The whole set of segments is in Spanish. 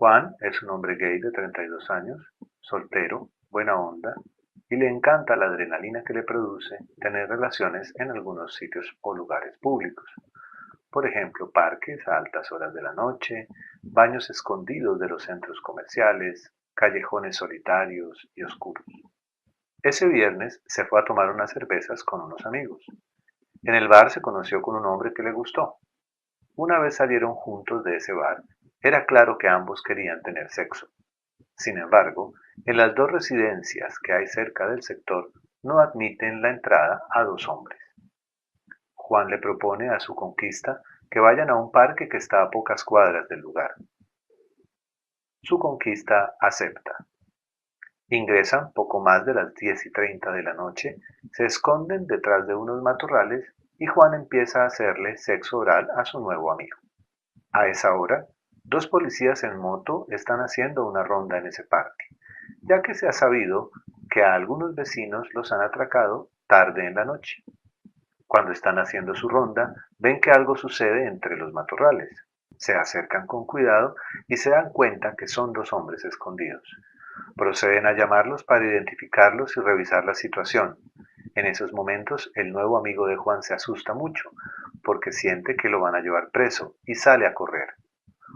Juan es un hombre gay de 32 años, soltero, buena onda, y le encanta la adrenalina que le produce tener relaciones en algunos sitios o lugares públicos. Por ejemplo, parques a altas horas de la noche, baños escondidos de los centros comerciales, callejones solitarios y oscuros. Ese viernes se fue a tomar unas cervezas con unos amigos. En el bar se conoció con un hombre que le gustó. Una vez salieron juntos de ese bar, era claro que ambos querían tener sexo. Sin embargo, en las dos residencias que hay cerca del sector no admiten la entrada a dos hombres. Juan le propone a su conquista que vayan a un parque que está a pocas cuadras del lugar. Su conquista acepta. Ingresan poco más de las 10:30 de la noche, se esconden detrás de unos matorrales y Juan empieza a hacerle sexo oral a su nuevo amigo. A esa hora, dos policías en moto están haciendo una ronda en ese parque, ya que se ha sabido que a algunos vecinos los han atracado tarde en la noche. Cuando están haciendo su ronda, ven que algo sucede entre los matorrales. Se acercan con cuidado y se dan cuenta que son dos hombres escondidos. Proceden a llamarlos para identificarlos y revisar la situación. En esos momentos, el nuevo amigo de Juan se asusta mucho, porque siente que lo van a llevar preso y sale a correr.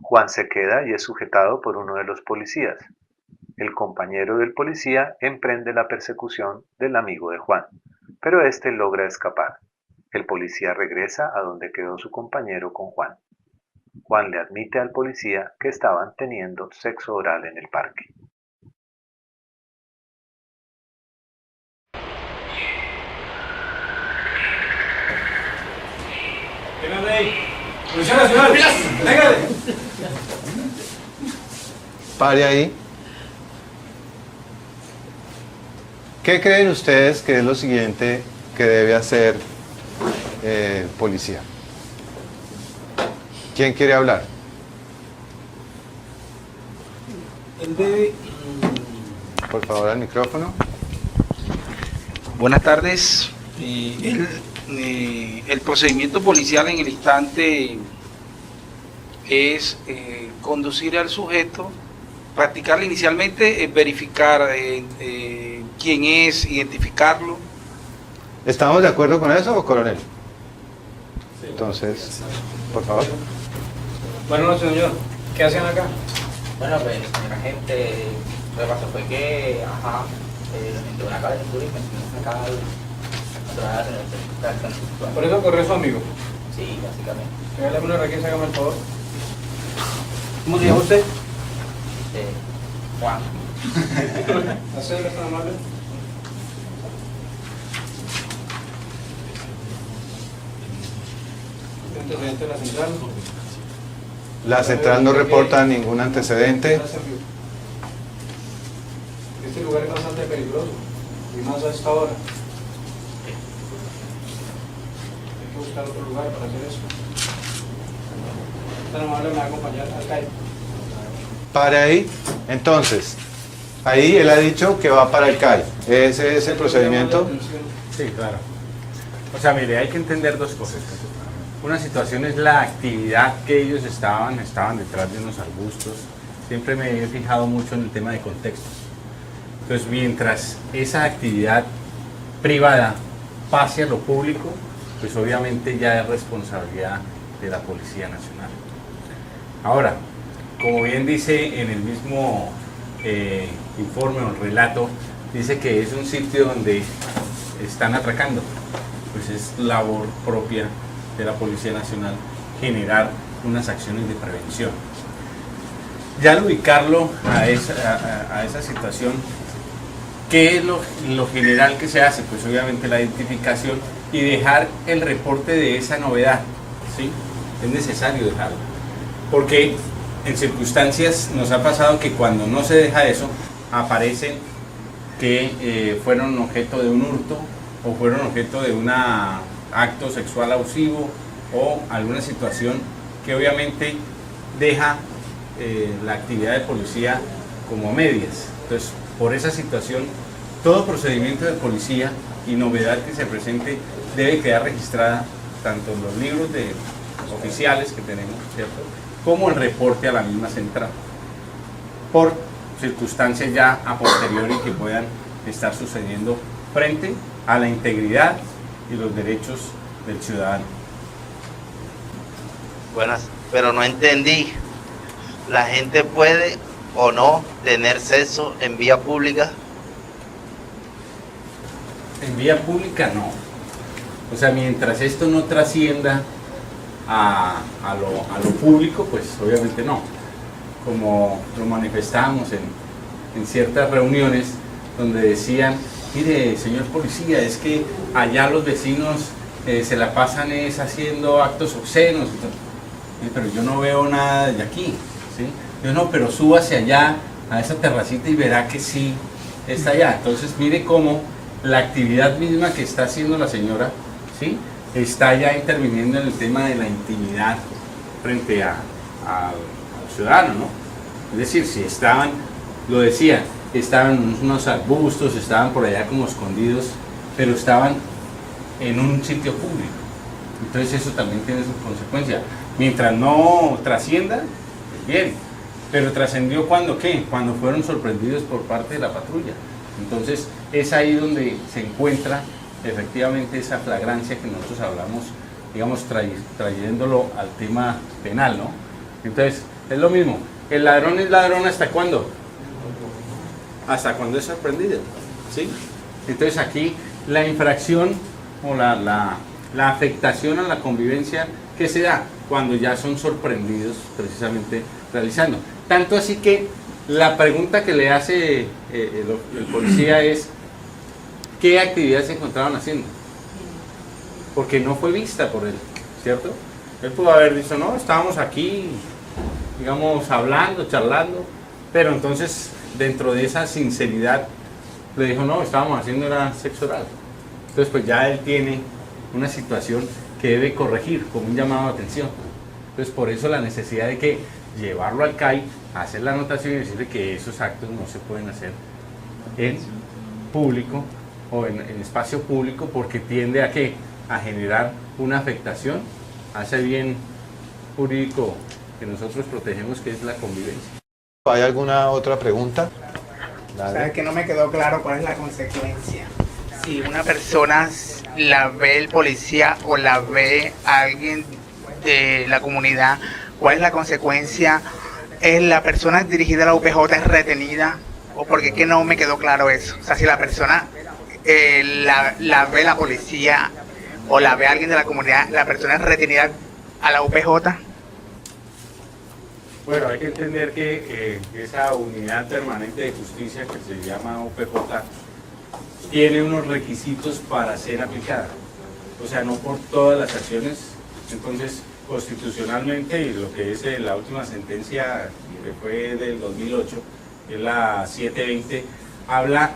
Juan se queda y es sujetado por uno de los policías. El compañero del policía emprende la persecución del amigo de Juan, pero este logra escapar. El policía regresa a donde quedó su compañero con Juan. Juan le admite al policía que estaban teniendo sexo oral en el parque. Vengan ahí. Policía Nacional. Véngale. Pare ahí. ¿Qué creen ustedes que es lo siguiente que debe hacer el policía? ¿Quién quiere hablar? Él debe... Por favor, al micrófono. Buenas tardes. El procedimiento policial en el instante es conducir al sujeto, practicar inicialmente, verificar quién es, identificarlo. ¿Estamos de acuerdo con eso, coronel? Sí. Entonces, por favor. Bueno, señor, ¿qué hacen acá? Bueno, pues, señor agente, lo que pasó fue que, entró una calentura y me acaba de Por eso corrió su amigo. Sí, básicamente. Regálame una requisa, hágame el favor. ¿Cómo se llama usted? Juan. ¿Hacerle tan amable? Antecedente de la central. La central no reporta ningún antecedente. Este lugar es bastante peligroso, y más a esta hora. Hay que buscar otro lugar para hacer eso. Tan amable me va a acompañar al CAI. Pare ahí. Entonces, ahí él ha dicho que va para el CAI. ¿Ese es el procedimiento? Sí, claro. O sea, mire, hay que entender dos cosas. Una situación es la actividad que ellos estaban detrás de unos arbustos. Siempre me he fijado mucho en el tema de contextos. Entonces, mientras esa actividad privada pase a lo público, pues obviamente ya es responsabilidad de la Policía Nacional. Ahora, como bien dice en el mismo informe o relato, dice que es un sitio donde están atracando. Pues es labor propia de la Policía Nacional generar unas acciones de prevención. Ya al ubicarlo a esa situación, ¿qué es lo general que se hace? Pues obviamente la identificación y dejar el reporte de esa novedad, ¿sí? Es necesario dejarlo, porque en circunstancias nos ha pasado que cuando no se deja eso, aparecen que fueron objeto de un hurto o fueron objeto de un acto sexual abusivo o alguna situación que obviamente deja la actividad de policía como a medias. Entonces, por esa situación, todo procedimiento de policía y novedad que se presente debe quedar registrada tanto en los libros de oficiales que tenemos, ¿cierto?, como el reporte a la misma central. por circunstancias ya a posteriori que puedan estar sucediendo frente a la integridad y los derechos del ciudadano. Buenas, pero no entendí. ¿La gente puede o no tener sexo en vía pública? En vía pública no. O sea, mientras esto no trascienda a lo público, pues obviamente no. Como lo manifestábamos en ciertas reuniones donde decían, mire, señor policía, es que allá los vecinos se la pasan haciendo actos obscenos. Pero yo no veo nada de aquí, ¿sí? Yo no, pero súbase allá a esa terracita y verá que sí está allá. Entonces mire cómo la actividad misma que está haciendo la señora, ¿sí?, está ya interviniendo en el tema de la intimidad frente al ciudadano, ¿no? Es decir, si estaban, lo decía, estaban unos arbustos, estaban por allá como escondidos, pero estaban en un sitio público. Entonces eso también tiene su consecuencia. Mientras no trascienda, pues bien. Pero trascendió cuando ¿qué? Cuando fueron sorprendidos por parte de la patrulla. Entonces es ahí donde se encuentra efectivamente esa flagrancia que nosotros hablamos, digamos, trayéndolo al tema penal, ¿no? Entonces es lo mismo. El ladrón es ladrón ¿hasta cuándo? Hasta cuando es sorprendido, ¿sí? Entonces aquí la infracción o la afectación a la convivencia que se da cuando ya son sorprendidos precisamente realizando. Tanto así que la pregunta que le hace el policía es ¿qué actividad se encontraban haciendo? Porque no fue vista por él, ¿cierto? Él pudo haber dicho, no, estábamos aquí, digamos, hablando, charlando, pero entonces dentro de esa sinceridad le dijo, no, estábamos haciendo era sexo oral. Entonces pues ya él tiene una situación que debe corregir como un llamado de atención. Entonces por eso la necesidad de que llevarlo al CAI, hacer la anotación y decirle que esos actos no se pueden hacer en público o en espacio público, porque tiende a ¿qué? A generar una afectación a ese bien jurídico que nosotros protegemos, que es la convivencia. ¿Hay alguna otra pregunta? ¿Sabes que no me quedó claro cuál es la consecuencia? Si una persona la ve el policía o la ve alguien de la comunidad, ¿cuál es la consecuencia? ¿Es la persona dirigida a la UPJ es retenida? ¿O porque que no me quedó claro eso? O sea, si la persona la ve la policía o la ve alguien de la comunidad, ¿la persona es retenida a la UPJ? Bueno, hay que entender que esa unidad permanente de justicia que se llama UPJ tiene unos requisitos para ser aplicada. O sea, no por todas las acciones. Entonces, constitucionalmente, y lo que es la última sentencia que fue del 2008, que es la 720, habla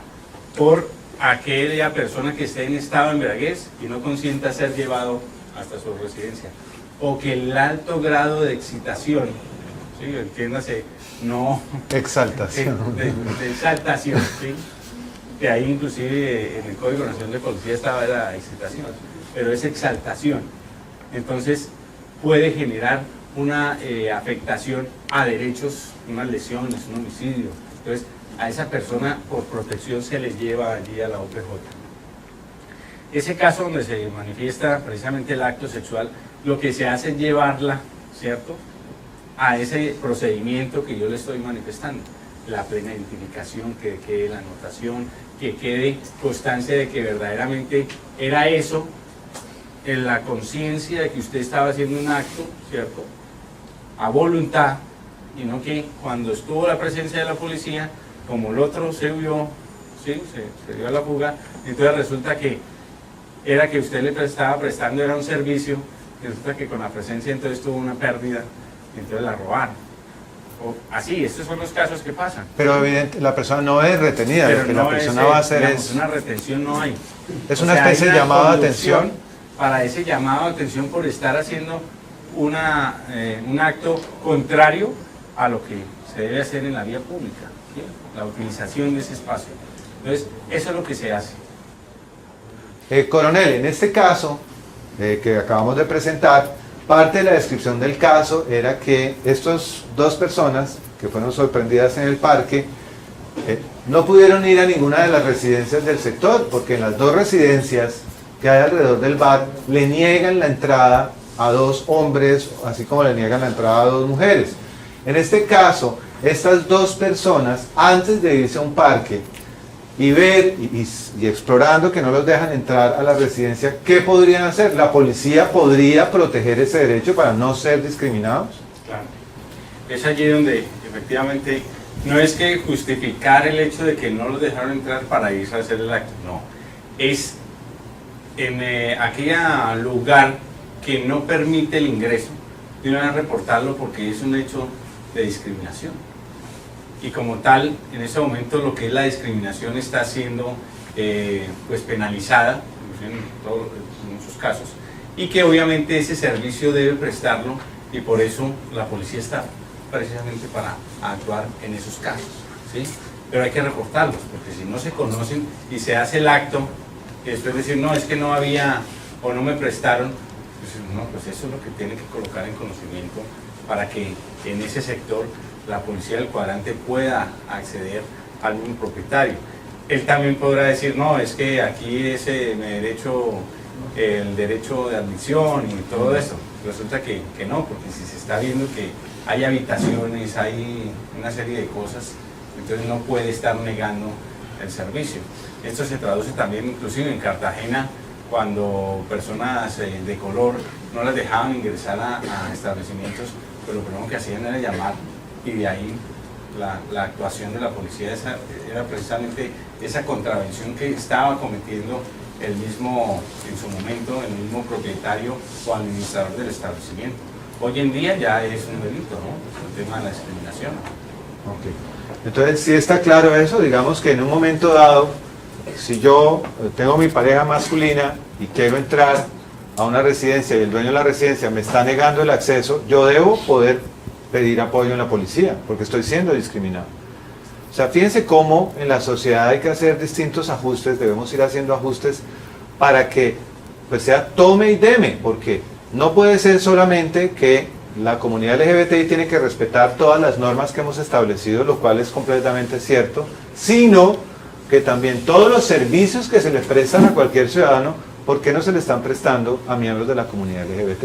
por aquella persona que esté en estado de embriaguez y no consienta ser llevado hasta su residencia, o que el alto grado de excitación, ¿sí? Entiéndase, no exaltación, de exaltación, ¿sí? Que ahí inclusive en el Código Nacional de Policía estaba la excitación, pero es exaltación. Entonces puede generar una afectación a derechos, unas lesiones, un homicidio. Entonces a esa persona por protección se le lleva allí a la UPJ. Ese caso donde se manifiesta precisamente el acto sexual, lo que se hace es llevarla, ¿cierto?, a ese procedimiento que yo le estoy manifestando. La plena identificación, que quede la anotación, que quede constancia de que verdaderamente era eso, en la conciencia de que usted estaba haciendo un acto, ¿cierto?, a voluntad, y no que cuando estuvo la presencia de la policía, como el otro se vio, ¿sí?, se dio a la fuga, entonces resulta que era que usted le estaba prestando, era un servicio, y resulta que con la presencia entonces tuvo una pérdida, y entonces la robaron. O así, estos son los casos que pasan. Pero evidente, la persona no es retenida, pero lo que no la persona es, va a hacer digamos, es... una retención no hay. Es O una sea, especie hay de una llamado de conducción atención. para ese llamado de atención por estar haciendo un acto contrario a lo que se debe hacer en la vía pública, ¿sí?, la utilización de ese espacio. Entonces, eso es lo que se hace. Coronel, en este caso que acabamos de presentar, parte de la descripción del caso era que estas dos personas que fueron sorprendidas en el parque, no pudieron ir a ninguna de las residencias del sector, porque en las dos residencias que hay alrededor del bar le niegan la entrada a dos hombres, así como le niegan la entrada a dos mujeres. En este caso, estas dos personas, antes de irse a un parque y ver y explorando que no los dejan entrar a la residencia, ¿qué podrían hacer? ¿La policía podría proteger ese derecho para no ser discriminados? Claro. Es allí donde efectivamente no es que justificar el hecho de que no los dejaron entrar para irse a hacer el acto, no. Es en aquel lugar que no permite el ingreso, de una vez reportarlo porque es un hecho de discriminación. Y como tal, en ese momento lo que es la discriminación está siendo pues penalizada en muchos casos, y que obviamente ese servicio debe prestarlo, y por eso la policía está precisamente para actuar en esos casos, ¿sí? Pero hay que reportarlos, porque si no se conocen y se hace el acto y después decir, no, es que no había o no me prestaron, pues, no, pues eso es lo que tiene que colocar en conocimiento para que en ese sector la policía del cuadrante pueda acceder al mismo propietario. Él también podrá decir, no, es que aquí es el derecho de admisión y todo eso. Resulta que no, porque si se está viendo que hay habitaciones, hay una serie de cosas, entonces no puede estar negando el servicio. Esto se traduce también inclusive en Cartagena, cuando personas de color no las dejaban ingresar a establecimientos, pero lo primero que hacían era llamar, y de ahí la actuación de la policía era precisamente esa contravención que estaba cometiendo el mismo, en su momento, el mismo propietario o administrador del establecimiento. Hoy en día ya es un delito, ¿no? El tema de la discriminación. Okay. Entonces, si está claro eso, digamos que en un momento dado, si yo tengo mi pareja masculina y quiero entrar a una residencia y el dueño de la residencia me está negando el acceso, yo debo poder pedir apoyo en la policía, porque estoy siendo discriminado. O sea, fíjense cómo en la sociedad hay que hacer distintos ajustes, debemos ir haciendo ajustes para que pues sea tome y deme, porque no puede ser solamente que la comunidad LGBTI tiene que respetar todas las normas que hemos establecido, lo cual es completamente cierto, sino que también todos los servicios que se le prestan a cualquier ciudadano, ¿por qué no se le están prestando a miembros de la comunidad LGBT?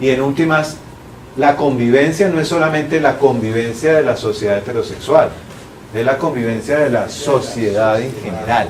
Y en últimas, la convivencia no es solamente la convivencia de la sociedad heterosexual, es la convivencia de la sociedad en general.